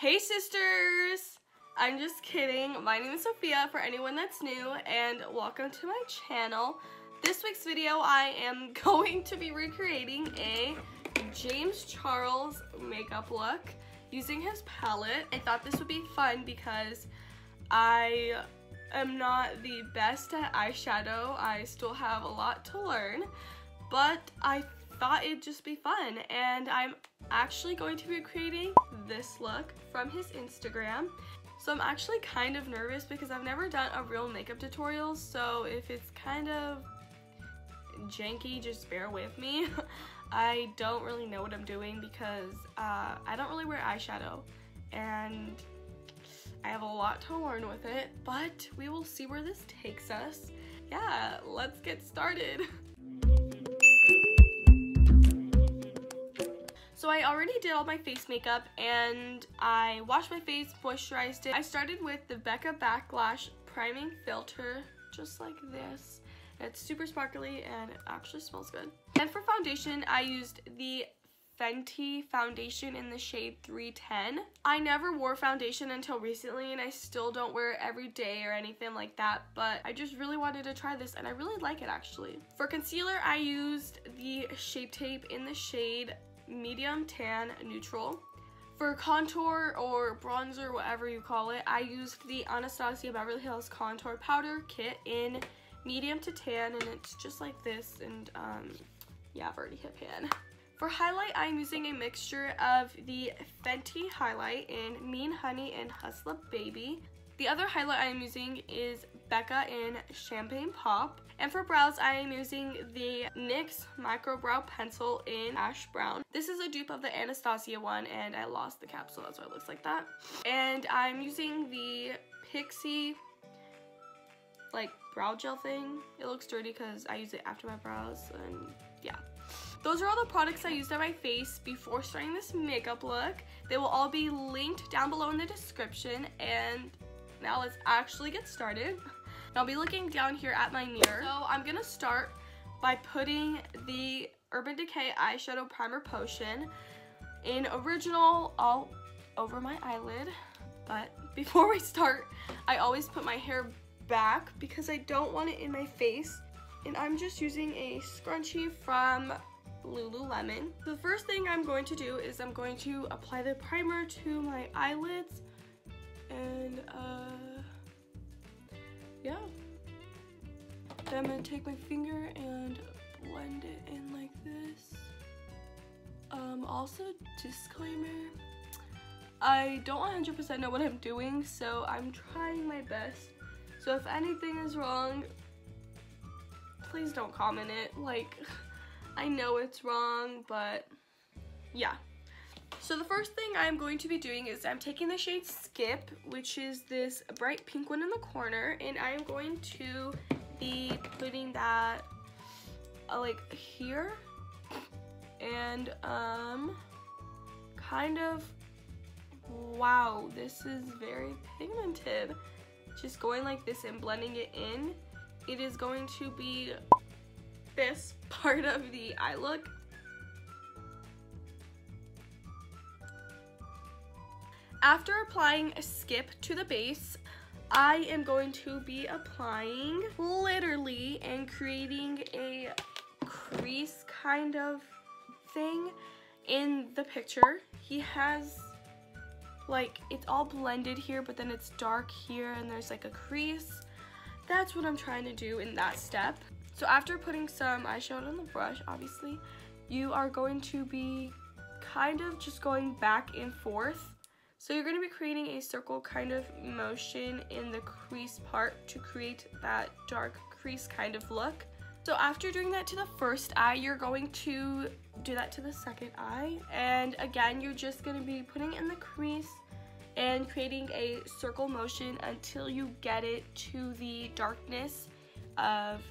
Hey sisters! I'm just kidding. My name is Sophia for anyone that's new, and welcome to my channel. This week's video I am going to be recreating a James Charles makeup look using his palette. I thought this would be fun because I am not the best at eyeshadow. I still have a lot to learn, but I thought it'd just be fun, and I'm actually going to be creating this look from his Instagram. So I'm actually kind of nervous because I've never done a real makeup tutorial, so if it's kind of janky, just bear with me. I don't really know what I'm doing because I don't really wear eyeshadow and I have a lot to learn with it, but we will see where this takes us. Yeah, let's get started. So I already did all my face makeup and I washed my face, moisturized it. I started with the Becca Backlash Priming Filter, just like this. It's super sparkly and it actually smells good. And for foundation, I used the Fenty foundation in the shade 310. I never wore foundation until recently and I still don't wear it every day or anything like that, but I just really wanted to try this and I really like it actually. For concealer, I used the Shape Tape in the shade Medium Tan Neutral. For contour or bronzer, whatever you call it, I used the Anastasia Beverly Hills Contour Powder Kit in medium to tan, and it's just like this, and yeah, I've already hit pan. For highlight, I'm using a mixture of the Fenty highlight in Mean Honey and Hustler Baby. The other highlight I'm using is Becca in Champagne Pop. And for brows, I am using the NYX Micro Brow Pencil in Ash Brown. This is a dupe of the Anastasia one, and I lost the capsule, that's why it looks like that. And I'm using the Pixie, like, brow gel thing. It looks dirty because I use it after my brows, and yeah. Those are all the products I used on my face before starting this makeup look. They will all be linked down below in the description, and now let's actually get started. I'll be looking down here at my mirror. So I'm gonna start by putting the Urban Decay Eyeshadow Primer Potion in Original all over my eyelid. But before we start, I always put my hair back because I don't want it in my face. And I'm just using a scrunchie from Lululemon. The first thing I'm going to do is I'm going to apply the primer to my eyelids. And yeah, then I'm gonna take my finger and blend it in like this. Also, disclaimer, I don't 100% know what I'm doing, so I'm trying my best. So if anything is wrong, please don't comment it. Like, I know it's wrong, but yeah. So the first thing I'm going to be doing is I'm taking the shade Skip, which is this bright pink one in the corner, and I am going to be putting that like here, and kind of, wow, this is very pigmented. Just going like this and blending it in. It is going to be this part of the eye look. After applying a Skip to the base, I am going to be applying literally and creating a crease kind of thing in the picture. He has, like, it's all blended here, but then it's dark here and there's like a crease. That's what I'm trying to do in that step. So after putting some eyeshadow on the brush, obviously, you are going to be kind of just going back and forth. So you're going to be creating a circle kind of motion in the crease part to create that dark crease kind of look. So after doing that to the first eye, you're going to do that to the second eye. And again, you're just going to be putting in the crease and creating a circle motion until you get it to the darkness of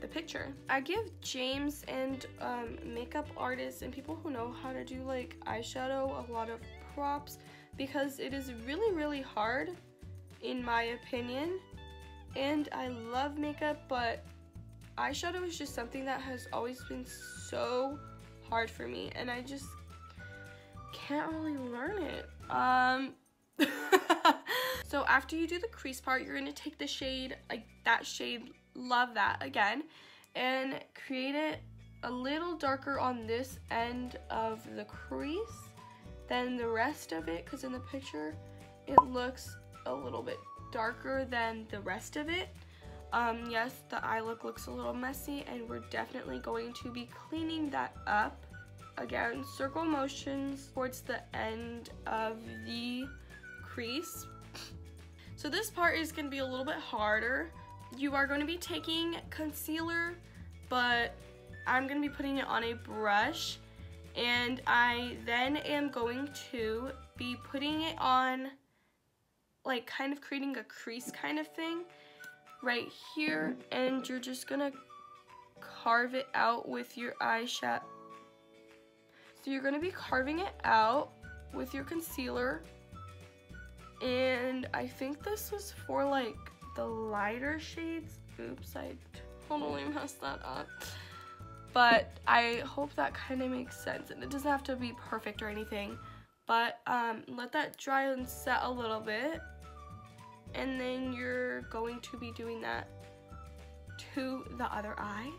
the picture. I give James and makeup artists and people who know how to do like eyeshadow a lot of props, because it is really hard in my opinion, and I love makeup, but eyeshadow is just something that has always been so hard for me and I just can't really learn it. So after you do the crease part, you're going to take the shade, like that shade, Love That, again, and create it a little darker on this end of the crease than the rest of it, because in the picture it looks a little bit darker than the rest of it. Yes, the eye look looks a little messy, and we're definitely going to be cleaning that up. Again, circle motions towards the end of the crease. So this part is going to be a little bit harder. You are going to be taking concealer, but I'm going to be putting it on a brush, and I then am going to be putting it on, like kind of creating a crease kind of thing right here, and you're just going to carve it out with your eyeshadow. So you're going to be carving it out with your concealer, and I think this was for like the lighter shades. Oops, I totally messed that up. But I hope that kind of makes sense, and it doesn't have to be perfect or anything, but let that dry and set a little bit, and then you're going to be doing that to the other eye.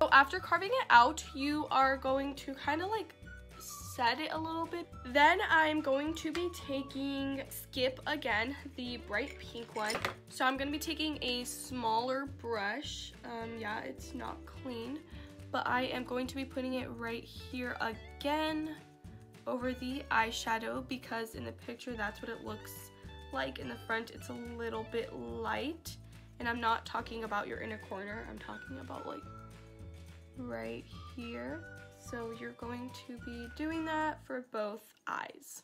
So after carving it out, you are going to kind of like set it a little bit. Then I'm going to be taking Skip again, the bright pink one. So I'm going to be taking a smaller brush. Yeah, it's not clean, but I am going to be putting it right here again over the eyeshadow, because in the picture that's what it looks like. In the front it's a little bit light, and I'm not talking about your inner corner, I'm talking about like right here. So you're going to be doing that for both eyes.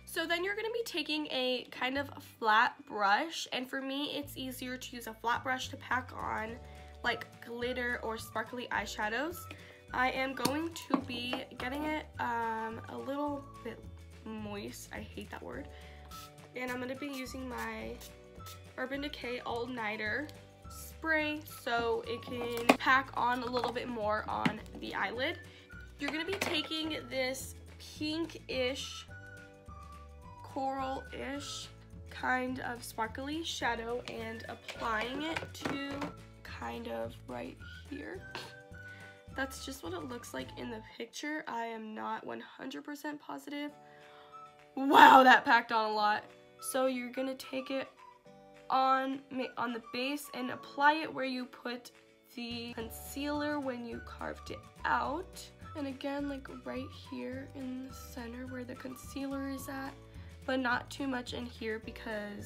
So then you're going to be taking a kind of flat brush, and for me it's easier to use a flat brush to pack on like glitter or sparkly eyeshadows. I am going to be getting it a little bit moist, I hate that word, and I'm going to be using my Urban Decay All Nighter spray so it can pack on a little bit more on the eyelid. You're going to be taking this pinkish, coral-ish kind of sparkly shadow and applying it to kind of right here. That's just what it looks like in the picture. I am not 100% positive. Wow, that packed on a lot. So you're going to take it on the base and apply it where you put the concealer when you carved it out. And again, like right here in the center where the concealer is at, but not too much in here because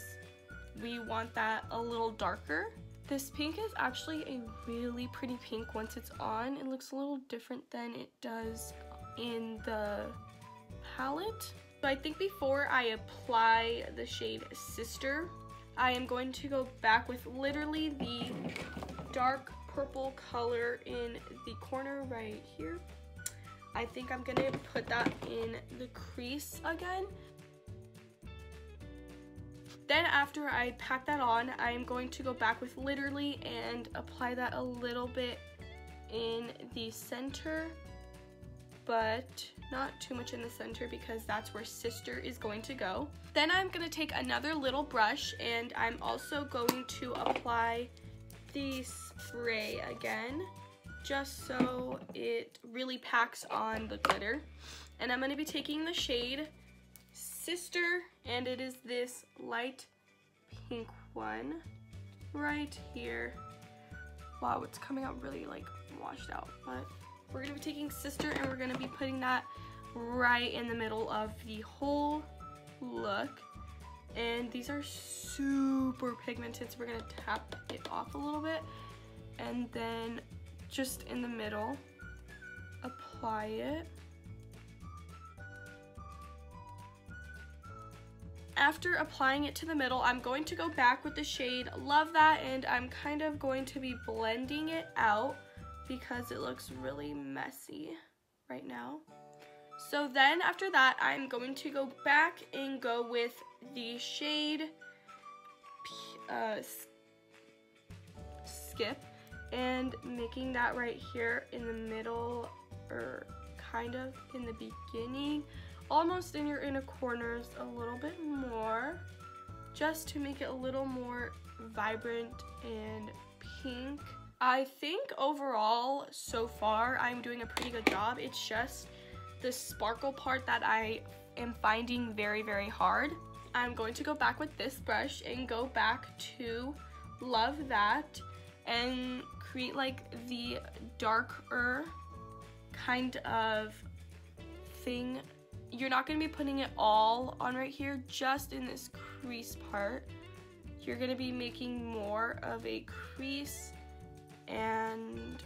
we want that a little darker. This pink is actually a really pretty pink once it's on. It looks a little different than it does in the palette. So I think before I apply the shade Sister, I am going to go back with literally the dark purple color in the corner right here. I think I'm gonna put that in the crease again. Then after I pack that on, I am going to go back with literally and apply that a little bit in the center, but not too much in the center because that's where Sister is going to go. Then I'm going to take another little brush and I'm also going to apply the spray again, just so it really packs on the glitter. And I'm going to be taking the shade Sister, and it is this light pink one right here. Wow, it's coming out really like washed out, but we're going to be taking Sister and we're going to be putting that right in the middle of the whole look. And these are super pigmented, so we're going to tap it off a little bit and then just in the middle apply it. After applying it to the middle, I'm going to go back with the shade Love That, and I'm kind of going to be blending it out because it looks really messy right now. So then after that, I'm going to go back and go with the shade Skip and making that right here in the middle, or kind of in the beginning almost in your inner corners a little bit more, just to make it a little more vibrant and pink. I think overall, so far, I'm doing a pretty good job. It's just the sparkle part that I am finding very, very hard. I'm going to go back with this brush and go back to Love That and create like the darker kind of thing. You're not going to be putting it all on right here, just in this crease part. You're going to be making more of a crease and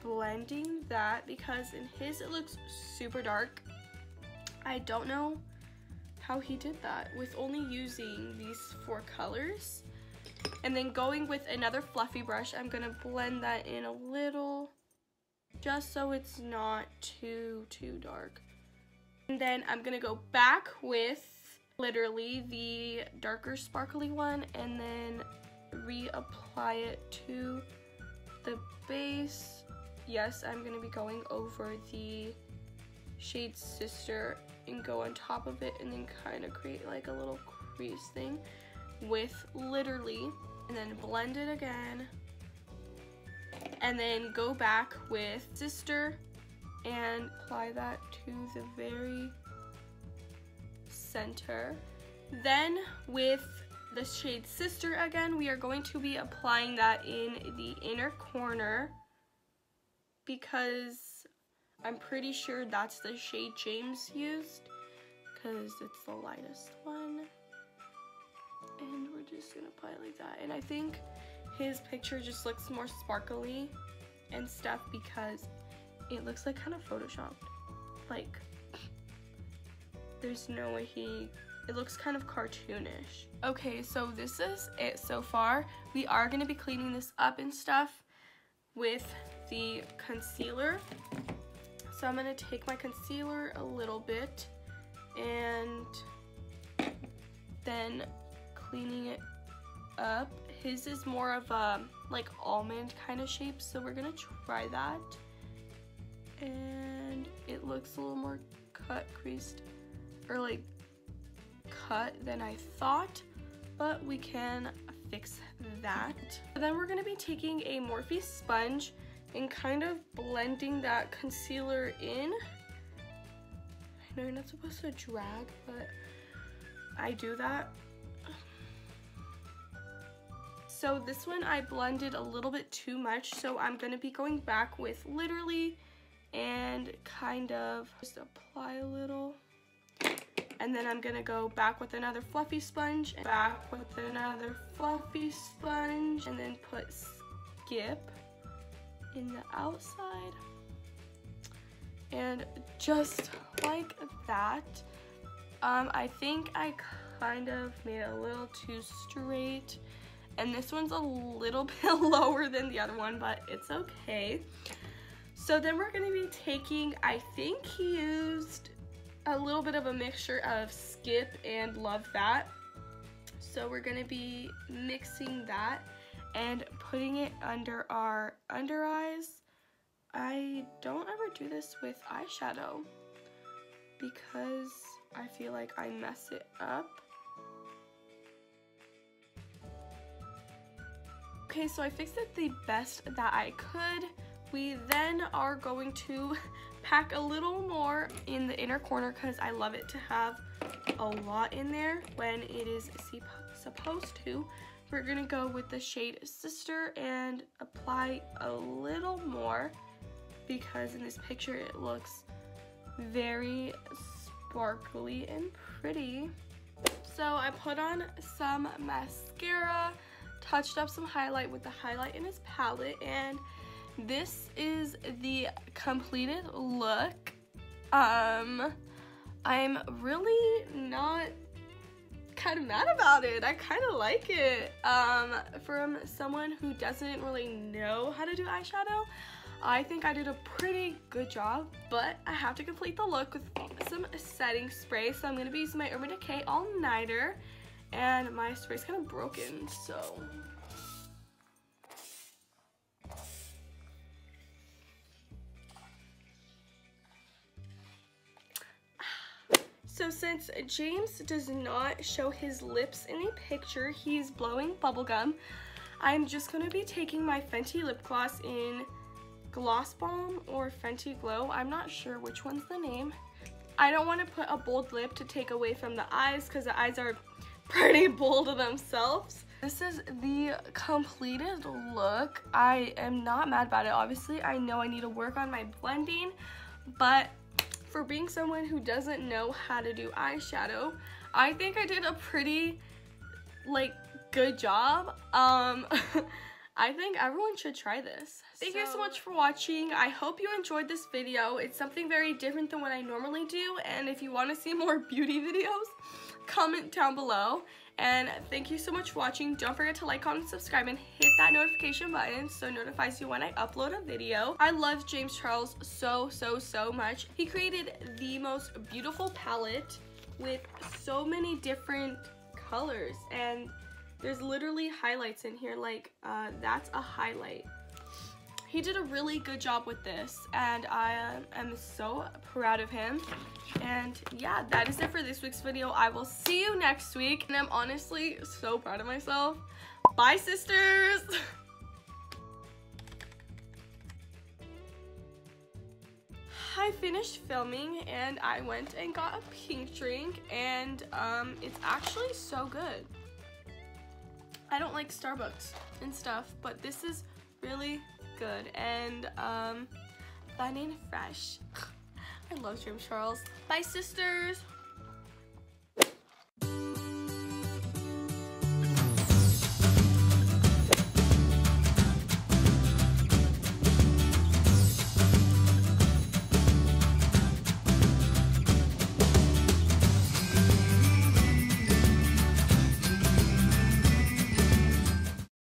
blending that, because in his it looks super dark. I don't know how he did that with only using these 4 colors. And then going with another fluffy brush, I'm gonna blend that in a little, just so it's not too dark. And then I'm gonna go back with literally the darker sparkly one and then reapply it to the base. Yes, I'm gonna be going over the shade Sister and go on top of it and then kind of create like a little crease thing with literally, and then blend it again, and then go back with Sister and apply that to the very center. Then with the shade Sister again, we are going to be applying that in the inner corner, because I'm pretty sure that's the shade James used, because it's the lightest one. And we're just gonna apply it like that. And I think his picture just looks more sparkly and stuff because it looks like kind of photoshopped. Like, there's no way it looks kind of cartoonish. Okay, so this is it so far. We are gonna be cleaning this up and stuff with the concealer. So I'm gonna take my concealer a little bit and then cleaning it up. His is more of a like almond kind of shape, so we're gonna try that. And it looks a little more cut, creased, or like cut than I thought, but we can fix that. And then we're gonna be taking a Morphe sponge and kind of blending that concealer in. I know you're not supposed to drag, but I do that. So this one I blended a little bit too much, so I'm gonna be going back with literally and kind of just apply a little. And then I'm gonna go back with another fluffy sponge, and back with another fluffy sponge, and then put Skip in the outside. And just like that. I think I kind of made it a little too straight, and this one's a little bit lower than the other one, but it's okay. So then we're gonna be taking, I think he used a little bit of a mixture of Skip and Love That. So we're gonna be mixing that and putting it under our under eyes. I don't ever do this with eyeshadow because I feel like I mess it up. Okay, so I fixed it the best that I could. We then are going to pack a little more in the inner corner because I love it to have a lot in there when it is supposed to. We're gonna go with the shade Sister and apply a little more because in this picture it looks very sparkly and pretty. So I put on some mascara, touched up some highlight with the highlight in his palette, and this is the completed look. I'm really not kind of mad about it. I kind of like it. From someone who doesn't really know how to do eyeshadow, I think I did a pretty good job, but I have to complete the look with some setting spray. So I'm going to be using my Urban Decay All Nighter, and my spray's kind of broken, so. So since James does not show his lips in a picture, he's blowing bubblegum, I'm just going to be taking my Fenty lip gloss in Gloss Bomb or Fenty Glow. I'm not sure which one's the name. I don't want to put a bold lip to take away from the eyes because the eyes are pretty bold themselves. This is the completed look. I am not mad about it. Obviously, I know I need to work on my blending, but for being someone who doesn't know how to do eyeshadow, I think I did a pretty, like, good job. I think everyone should try this. Thank you so much for watching. I hope you enjoyed this video. It's something very different than what I normally do, and if you want to see more beauty videos, comment down below. And thank you so much for watching. Don't forget to like, comment, subscribe, and hit that notification button so it notifies you when I upload a video. I love James Charles so much. He created the most beautiful palette with so many different colors, and there's literally highlights in here, like that's a highlight. He did a really good job with this, and I am so proud of him. And yeah, that is it for this week's video. I will see you next week, and I'm honestly so proud of myself. Bye, sisters! I finished filming, and I went and got a pink drink, and it's actually so good. I don't like Starbucks and stuff, but this is really good, and fun and fresh. I love James Charles. Bye, sisters.